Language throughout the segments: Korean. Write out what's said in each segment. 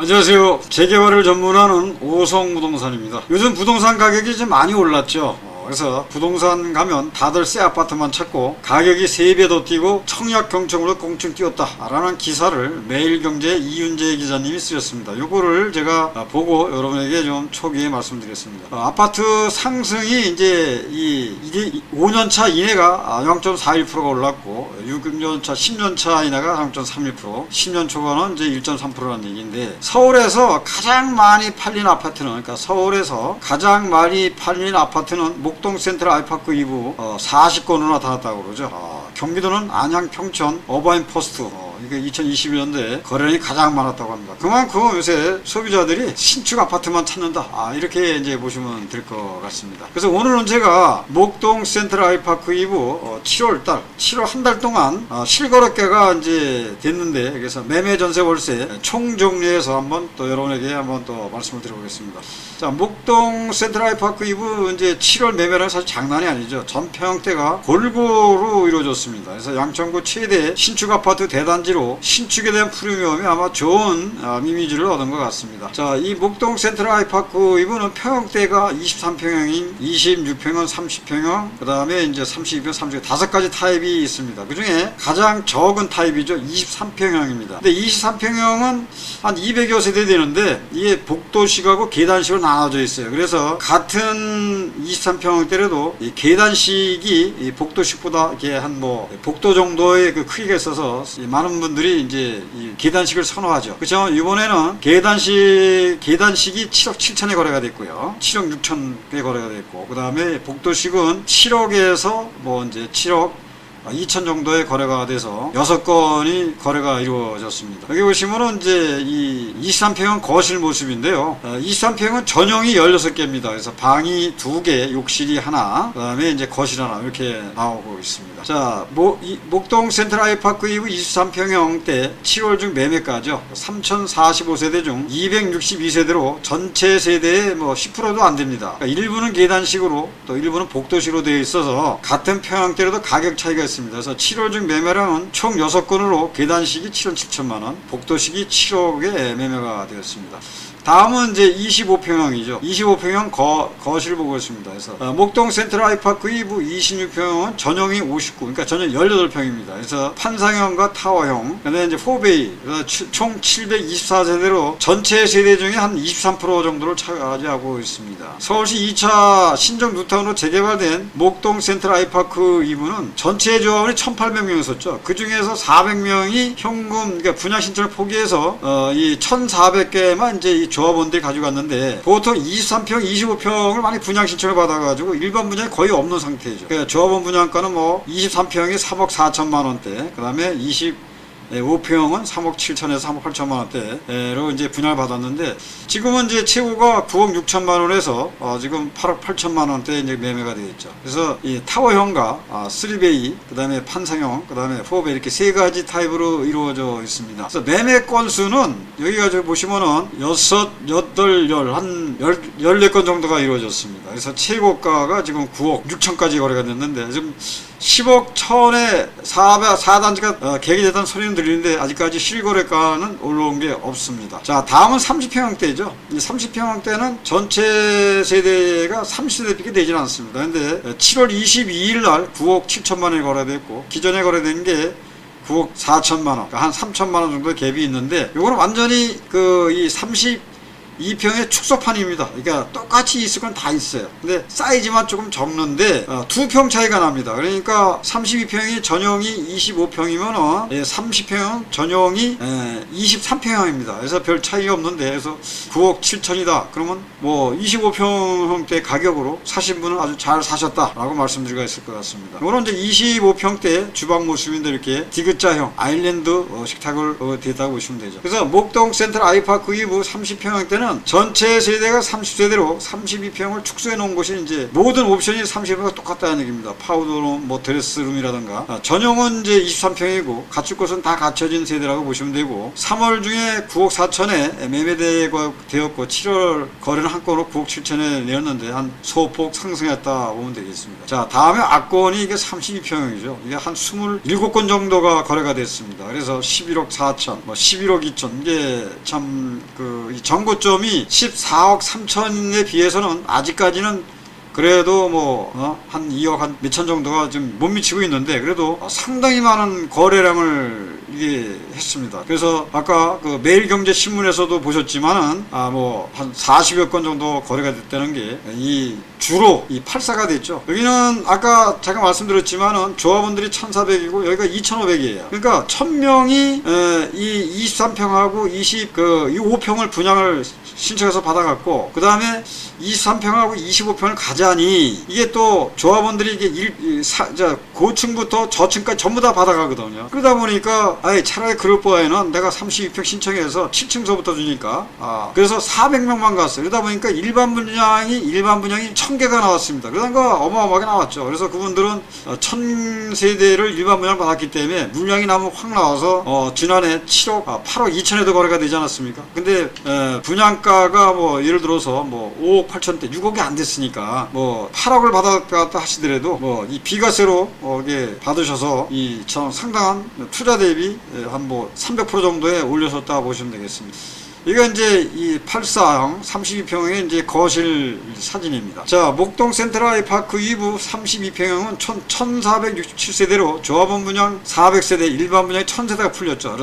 안녕하세요. 재개발을 전문하는 오성부동산입니다. 요즘 부동산 가격이 좀 많이 올랐죠. 그래서 부동산 가면 다들 새 아파트만 찾고 가격이 3배 더 뛰고 청약 경청으로 꽁충 뛰었다 라는 기사를 매일경제 이윤재 기자님이 쓰셨습니다. 요거를 제가 보고 여러분에게 좀 초기에 말씀드리겠습니다. 아파트 상승이 이제 5년차 이내가 0.41%가 올랐고 6년차 10년차 이내가 0.31%, 10년 초과는 이제 1.3%라는 얘기인데, 서울에서 가장 많이 팔린 아파트는, 그러니까 서울에서 가장 많이 팔린 아파트는 목동 센트럴 아이파크 2부 40건으로 나타났다고 그러죠. 경기도는 안양, 평촌, 어바인 포스트, 이게 2021년도에 거래량이 가장 많았다고 합니다. 그만큼 요새 소비자들이 신축 아파트만 찾는다, 이렇게 이제 보시면 될 것 같습니다. 그래서 오늘은 제가 목동 센트럴 아이파크 2부 7월 한 달 동안 실거래가가 이제 됐는데, 그래서 매매 전세 월세 총 정리해서 한번 또 여러분에게 한번 또 말씀을 드려보겠습니다. 자, 목동 센트럴 아이파크 2부 이제 7월 매매는 사실 장난이 아니죠. 전 평형대가 골고루 이루어졌습니다. 그래서 양천구 최대 신축 아파트 대단지로 신축에 대한 프리미엄이 아마 좋은 이미지를 얻은 것 같습니다. 자, 이 목동 센트럴 아이파크 2부는 평형대가 23평형인 26평형, 30평형, 그 다음에 이제 32평, 30평 5가지 타입이 있습니다. 그 중에 가장 적은 타입이죠. 23평형입니다. 근데 23평형은 한 200여 세대 되는데 이게 복도식하고 계단식으로 나눠져 있어요. 그래서 같은 23평형대라도 이 계단식이 이 복도식보다 이게 한 복도 정도의 그 크기가 있어서 많은 분들이 이제 이 계단식을 선호하죠. 그렇죠? 이번에는 계단식이 7억 7천에 거래가 됐고요. 7억 6천에 거래가 됐고, 그 다음에 복도식은 7억에서 이제 7억 2천 정도의 거래가 돼서 6건이 거래가 이루어졌습니다. 여기 보시면은 이제 이 23평형 거실 모습인데요. 23평형은 전용이 16개입니다. 그래서 방이 2개, 욕실이 하나, 그 다음에 이제 거실 하나, 이렇게 나오고 있습니다. 자, 목동 센트럴 아이파크 2부 23평형 때 7월 중 매매가죠. 3045세대 중 262세대로 전체 세대의 10%도 안 됩니다. 그러니까 일부는 계단식으로 또 일부는 복도식으로 되어 있어서 같은 평형대로도 가격 차이가 있습니다. 그래서 7월 중 매매량은 총 6건으로 계단식이 7억 7천만원, 복도식이 7억에 매매가 되었습니다. 다음은 이제 25평형이죠. 25평형 거실 보고 있습니다. 그래서 목동 센트럴 아이파크 2부 26평형은 전용이 59, 그러니까 전용 18평입니다. 그래서 판상형과 타워형, 그다음에 이제 4베이, 총 724세대로 전체 세대 중에 한 23% 정도를 차지하고 있습니다. 서울시 2차 신정 뉴타운으로 재개발된 목동 센트럴 아이파크 2부는 전체 조합원이 1,800명이었었죠. 그 중에서 400명이 현금, 그러니까 분양 신청을 포기해서 이 1,400개만 이제 이 조합원들이 가져갔는데, 보통 23평, 25평을 많이 분양 신청을 받아가지고 일반 분양이 거의 없는 상태죠. 그러니까 조합원 분양가는 23평이 3억 4천만 원대, 그 다음에 5평은 3억 7천에서 3억 8천만 원대로 이제 분양을 받았는데, 지금은 이제 최고가 9억 6천만 원에서 지금 8억 8천만 원대에 이제 매매가 되겠죠. 그래서 이 타워형과 3베이, 그 다음에 판상형, 그 다음에 4베이, 이렇게 3가지 타입으로 이루어져 있습니다. 그래서 매매 건수는 여기가 저 보시면은 6, 8, 10, 한 14건 정도가 이루어졌습니다. 그래서 최고가가 지금 9억 6천까지 거래가 됐는데, 지금 10억 1천에 4단지가 계기됐다는 소리는 들리는데 아직까지 실거래가는 올라온 게 없습니다. 자, 다음은 30평형대죠. 이 30평형대는 전체 세대가 30세대밖에 되지는 않습니다. 근데 7월 22일 날 9억 7천만 원이 거래됐고, 기존에 거래된 게 9억 4천만 원, 그러니까 한 3천만 원 정도의 갭이 있는데, 이거는 완전히 이 32평의 축소판입니다. 그러니까 똑같이 있을 건 다 있어요. 근데 사이즈만 조금 적는데 2평 차이가 납니다. 그러니까 32평이 전용이 25평이면 30평 전용이 23평형입니다. 그래서 별 차이가 없는데, 그래서 9억 7천이다. 그러면 25평대 가격으로 사신 분은 아주 잘 사셨다라고 말씀드릴 수 있을 것 같습니다. 이거는 이제 25평대 주방 모습인데 이렇게 디귿자형 아일랜드 식탁을 됐다고 보시면 되죠. 그래서 목동 센트럴 아이파크 2부 30평형 대는 왜냐면 전체 세대가 30세대로 32평을 축소해 놓은 곳이 이제 모든 옵션이 30평과 똑같다는 얘기입니다. 파우더룸, 뭐 드레스룸이라든가. 전용은 이제 23평이고 갖출 것은 다 갖춰진 세대라고 보시면 되고 3월 중에 9억 4천에 매매되었고 7월 거래는 한 건으로 9억 7천에 내었는데 한 소폭 상승했다 보면 되겠습니다. 자, 다음에 악건이 이게 32평이죠. 이게 한 27건 정도가 거래가 됐습니다. 그래서 11억 4천, 뭐 11억 2천. 이게 참 이 정고점이 14억 3천에 비해서는 아직까지는 그래도 한 2억 한 몇천 정도가 좀 못 미치고 있는데 그래도 상당히 많은 거래량을 이게 했습니다. 그래서 아까 그 매일경제신문에서도 보셨지만은 한 40여 건 정도 거래가 됐다는 게 주로 84가 됐죠. 여기는 아까 제가 말씀드렸지만은 조합원들이 1,400이고 여기가 2,500이에요. 그러니까 1,000명이 이 23평하고 이 5평을 분양을 신청해서 받아갔고 그 다음에 23평하고 25평을 가자니 이게 또 조합원들이 이게 고층부터 저층까지 전부 다 받아가거든요. 그러다 보니까 차라리 그럴 바에는 내가 32평 신청해서 7층서부터 주니까 그래서 400명만 갔어요. 그러다 보니까 일반 분양이 1000개가 나왔습니다. 그러니까 어마어마하게 나왔죠. 그래서 그분들은 1000세대를 일반 분양을 받았기 때문에 물량이 나면 확 나와서 지난해 8억 2천에도 거래가 되지 않았습니까? 근데 분양가가 예를 들어서 5억 8천대 6억이 안 됐으니까 8억을 받았다 하시더라도 이 비과세로 이게 받으셔서 상당한 투자 대비 한 300% 정도에 올려섰다 보시면 되겠습니다. 이거 이제 이 84형 32평형의 이제 거실 사진입니다. 자, 목동 센트럴아이파크 2부 32평형은 1467세대로 조합원 분양 400세대, 일반 분양이 1000세대가 풀렸죠.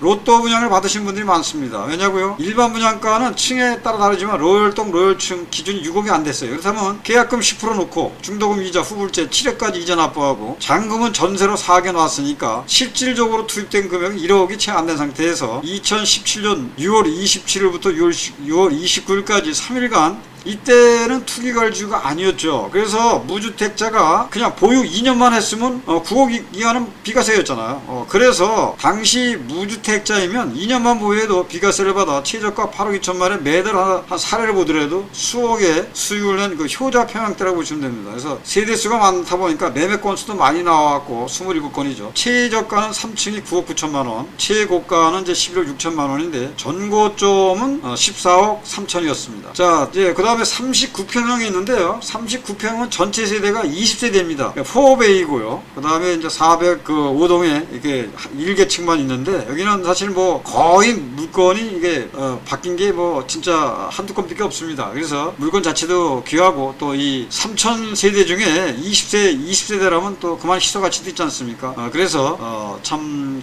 로또 분양을 받으신 분들이 많습니다. 왜냐고요? 일반 분양가는 층에 따라 다르지만 로열동, 로열층 기준이 6억이 안 됐어요. 그렇다면 계약금 10% 놓고 중도금 이자, 후불제, 7회까지 이자 납부하고 잔금은 전세로 4개 놨으니까 실질적으로 투입된 금액은 1억이 채 안 된 상태에서 2017년 6월 27일부터 6월 29일까지 3일간 이때는 투기걸주가 아니었죠. 그래서 무주택자가 그냥 보유 2년만 했으면 9억 이하는 비과세였잖아요. 그래서 당시 무주택자이면 2년만 보유해도 비과세를 받아 최저가 8억 2천만에 매달 한 사례를 보더라도 수억의 수익을 낸 그 효자 평형대라고 보시면 됩니다. 그래서 세대수가 많다 보니까 매매 건수도 많이 나왔고 27건이죠. 최저가는 3층이 9억 9천만 원, 최고가는 이제 11억 6천만 원인데 전고점은 14억 3천이었습니다. 자, 이제 그 다음에 39평형이 있는데요. 39평은 전체 세대가 20세대입니다. 4베이고요. 그 다음에 이제 405동에 이렇게 1계층만 있는데 여기는 사실 거의 물건이 이게 바뀐 게 진짜 한두 건밖에 없습니다. 그래서 물건 자체도 귀하고 또 이 3000세대 중에 20세대라면 또 그만 희소가치도 있지 않습니까? 그래서 참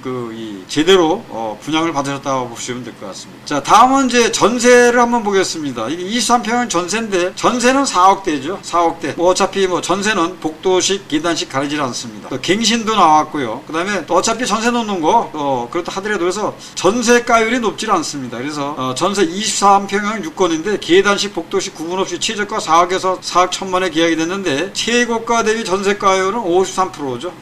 제대로 분양을 받으셨다고 보시면 될 것 같습니다. 자, 다음은 이제 전세를 한번 보겠습니다. 이게 23평은 전세인데 전세는 4억대죠. 4억대. 어차피 전세는 복도식, 계단식 가리질 않습니다. 또 갱신도 나왔고요. 그 다음에 또 어차피 전세 놓는 거 그렇다 하더라도 그래서 전세가율이 높질 않습니다. 그래서 전세 23평형 6건인데 계단식, 복도식 구분 없이 최저가 4억에서 4억 1천만에 계약이 됐는데 최고가 대비 전세가율은 53%죠.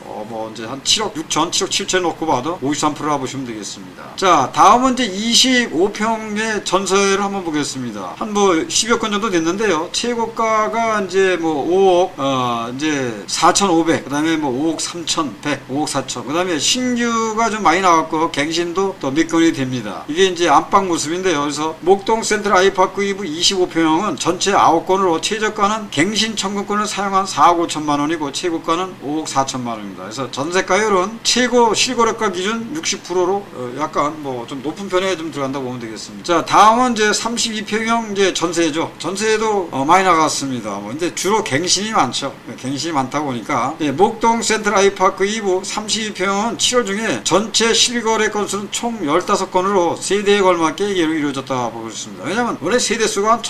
이제 한 7억 6천, 7억 7천 놓고 봐도 53%라 보시면 되겠습니다. 자, 다음은 이제 25평의 전세를 한번 보겠습니다. 한 10여 건 정도 됐는데요. 최고가가 이제 5억, 이제 4,500, 그 다음에 5억 3,100, 5억 4천, 그 다음에 신규가 좀 많이 나왔고, 갱신도 또 몇 건이 됩니다. 이게 이제 안방 모습인데요. 그래서 목동 센트럴 아이파크 2부 25평형은 전체 9건으로 최저가는 갱신 청구권을 사용한 4억 5천만 원이고, 최고가는 5억 4천만 원입니다. 그래서 전세가율은 최고 실거래가 기준 60%로 약간 좀 높은 편에 좀 들어간다고 보면 되겠습니다. 자, 다음은 이제 32평형 이제 전세죠. 전세도 많이 나갔습니다. 근데 주로 갱신이 많죠. 갱신이 많다 보니까 목동 센트럴 아이파크 2부 32평은 7월 중에 전체 실거래 건수는 총 15건으로 세대에 걸맞게 이루어졌다 보고 있습니다. 왜냐면 원래 세대수가 한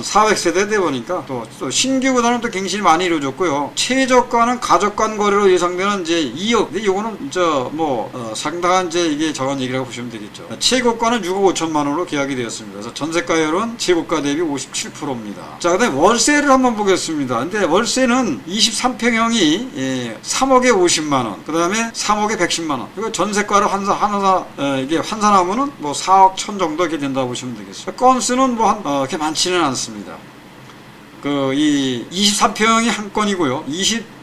1400세대 되 보니까 또 신규보다는 또 갱신이 많이 이루어졌고요. 최저가는 가족간 거래로 예상된 상대는 이제 2억. 근데 이거는 상당한 이제 이게 저런 얘기라고 보시면 되겠죠. 최고가는 6억 5천만 원으로 계약이 되었습니다. 그래서 전세가율은 최고가 대비 57%입니다. 자, 그다음에 월세를 한번 보겠습니다. 근데 월세는 23평형이 3억에 50만 원, 그다음에 3억에 110만 원. 이거 전세가를 이게 환산하면은 뭐 4억 1천 정도 이렇게 된다고 보시면 되겠어요. 건수는 그렇게 많지는 않습니다. 이 23평이 한 건이고요.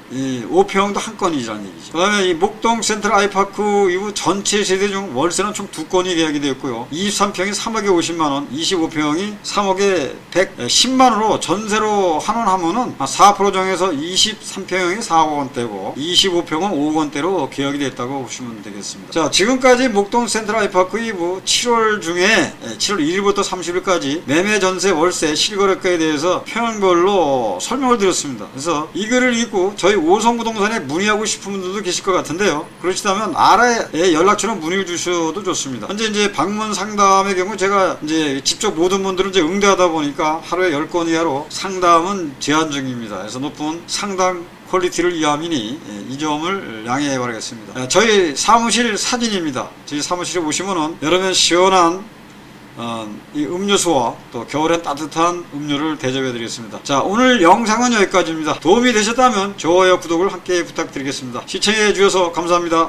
25평도 한 건이라는 얘기죠. 그 다음에 이 목동 센트럴 아이파크 이후 전체 세대 중 월세는 총 2건이 계약이 되었고요. 23평이 3억에 50만원, 25평이 3억에 110만원으로 전세로 환원하면은 4% 정해서 23평이 4억 원대고 25평은 5억 원대로 계약이 됐다고 보시면 되겠습니다. 자, 지금까지 목동 센트럴 아이파크 이후 7월 중에 7월 1일부터 30일까지 매매 전세 월세 실거래가에 대해서 평형별로 설명을 드렸습니다. 그래서 이 글을 읽고 저희 오성부동산에 문의하고 싶은 분들도 계실 것 같은데요. 그러시다면 아래에 연락처로 문의를 주셔도 좋습니다. 현재 이제 방문 상담의 경우 제가 이제 직접 모든 분들은 이제 응대하다 보니까 하루에 10건 이하로 상담은 제한 중입니다. 그래서 높은 상담 퀄리티를 위함이니 이 점을 양해해 바라겠습니다. 저희 사무실 사진입니다. 저희 사무실에 오시면은 여름엔 시원한 이 음료수와 또 겨울엔 따뜻한 음료를 대접해 드리겠습니다. 자, 오늘 영상은 여기까지입니다. 도움이 되셨다면 좋아요, 구독을 함께 부탁드리겠습니다. 시청해 주셔서 감사합니다.